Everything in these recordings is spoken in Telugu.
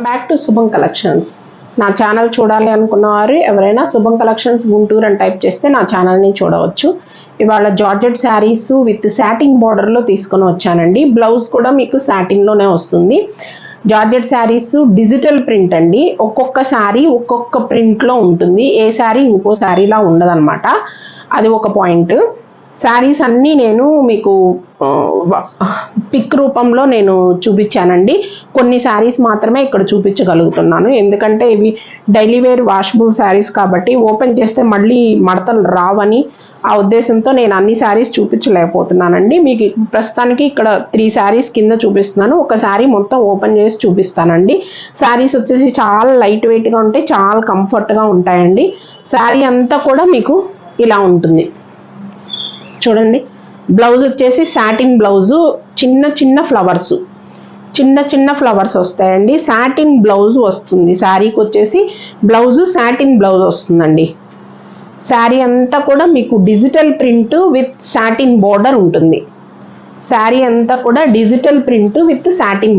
బ్యాక్ టు శుభం కలెక్షన్స్. నా ఛానల్ చూడాలి అనుకున్న వారు ఎవరైనా శుభం కలెక్షన్స్ గుంటూరు అని టైప్ చేస్తే నా ఛానల్ని చూడవచ్చు. ఇవాళ జార్జెట్ శారీస్ విత్ సాటిన్ బార్డర్లో తీసుకొని వచ్చానండి. బ్లౌజ్ కూడా మీకు సాటిన్లోనే వస్తుంది. జార్జెట్ శారీస్ డిజిటల్ ప్రింట్ అండి. ఒక్కొక్క శారీ ఒక్కొక్క ప్రింట్లో ఉంటుంది. ఏ శారీ ఇంకో శారీలా ఉండదన్నమాట. అది ఒక పాయింట్. శారీస్ అన్నీ నేను మీకు పిక్ రూపంలో నేను చూపించానండి. కొన్ని శారీస్ మాత్రమే ఇక్కడ చూపించగలుగుతున్నాను, ఎందుకంటే ఇవి డైలీ వేర్ వాషబుల్ శారీస్ కాబట్టి ఓపెన్ చేస్తే మళ్ళీ మడతలు రావని ఆ ఉద్దేశంతో నేను అన్ని శారీస్ చూపించలేకపోతున్నానండి. మీకు ప్రస్తుతానికి ఇక్కడ 3 శారీస్ కింద చూపిస్తున్నాను. ఒక శారీ మొత్తం ఓపెన్ చేసి చూపిస్తానండి. శారీస్ వచ్చేసి చాలా లైట్ వెయిట్గా ఉంటాయి, చాలా కంఫర్ట్గా ఉంటాయండి. శారీ అంతా కూడా మీకు ఇలా ఉంటుంది చూడండి. బ్లౌజ్ వచ్చేసి సాటిన్ బ్లౌజు, చిన్న చిన్న ఫ్లవర్స్ వస్తాయండి. సాటిన్ బ్లౌజ్ వస్తుంది. శారీకి వచ్చేసి బ్లౌజు సాటిన్ బ్లౌజ్ వస్తుందండి. శారీ అంతా కూడా మీకు digital print with satin border ఉంటుంది. శారీ అంతా కూడా digital print with satin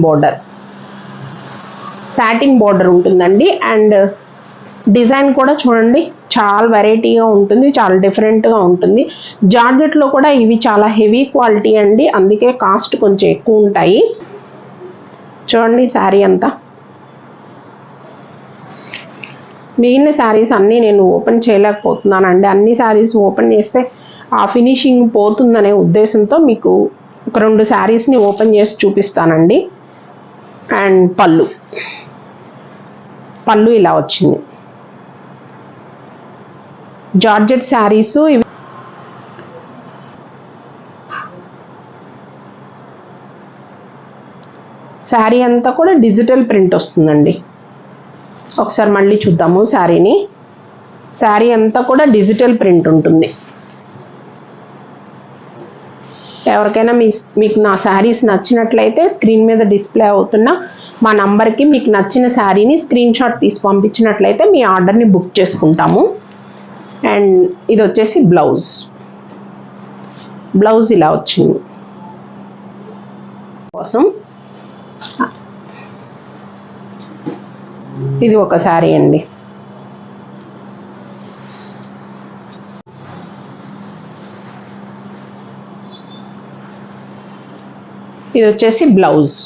border ఉంటుందండి. అండ్ డిజైన్ కూడా చూడండి, చాలా వెరైటీగా ఉంటుంది, చాలా డిఫరెంట్గా ఉంటుంది. జార్జెట్లో కూడా ఇవి చాలా హెవీ క్వాలిటీ అండి, అందుకే కాస్ట్ కొంచెం ఎక్కువ ఉంటాయి. చూడండి శారీ అంతా. మిగిలిన శారీస్ అన్నీ నేను ఓపెన్ చేయలేకపోతున్నానండి. అన్ని శారీస్ ఓపెన్ చేస్తే ఆ ఫినిషింగ్ పోతుందనే ఉద్దేశంతో మీకు ఒక 2 శారీస్ని ఓపెన్ చేసి చూపిస్తానండి. అండ్ పళ్ళు ఇలా వచ్చింది. జార్జెట్ శారీస్ శారీ అంతా కూడా డిజిటల్ ప్రింట్ వస్తుందండి. ఒకసారి మళ్ళీ చూద్దాము శారీని. శారీ అంతా కూడా డిజిటల్ ప్రింట్ ఉంటుంది. ఎవరికైనా మీకు నా శారీస్ నచ్చినట్లయితే స్క్రీన్ మీద డిస్ప్లే అవుతున్న మా నంబర్కి మీకు నచ్చిన శారీని స్క్రీన్ షాట్ తీసి పంపించినట్లయితే మీ ఆర్డర్ని బుక్ చేసుకుంటాము. అండ్ ఇది వచ్చేసి బ్లౌజ్ ఇలా వచ్చింది కోసం. ఇది ఒక శారీ అండి. ఇది వచ్చేసి బ్లౌజ్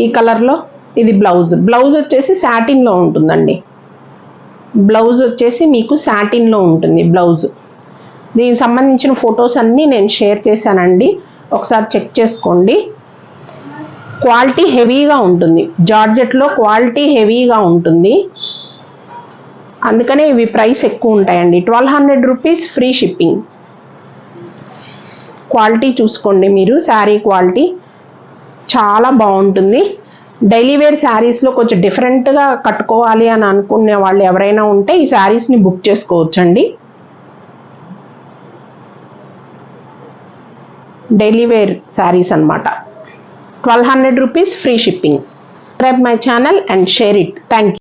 ఈ కలర్లో. ఇది బ్లౌజ్ వచ్చేసి సాటిన్లో ఉంటుందండి. బ్లౌజ్ వచ్చేసి మీకు సాటిన్లో ఉంటుంది బ్లౌజ్. దీనికి సంబంధించిన ఫొటోస్ అన్నీ నేను షేర్ చేశానండి, ఒకసారి చెక్ చేసుకోండి. క్వాలిటీ హెవీగా ఉంటుంది, జార్జెట్లో క్వాలిటీ హెవీగా ఉంటుంది, అందుకనే ఇవి ప్రైస్ ఎక్కువ ఉంటాయండి. 1200 రూపీస్ ఫ్రీ షిప్పింగ్. క్వాలిటీ చూసుకోండి మీరు. శారీ క్వాలిటీ చాలా బాగుంటుంది. డైలీ వేర్ శారీస్లో కొంచెం డిఫరెంట్గా కట్టుకోవాలి అని అనుకునే వాళ్ళు ఎవరైనా ఉంటే ఈ శారీస్ని బుక్ చేసుకోవచ్చండి. డైలీ వేర్ శారీస్ అన్నమాట. 1200 rupees free shipping. Subscribe my channel and share it. Thank you.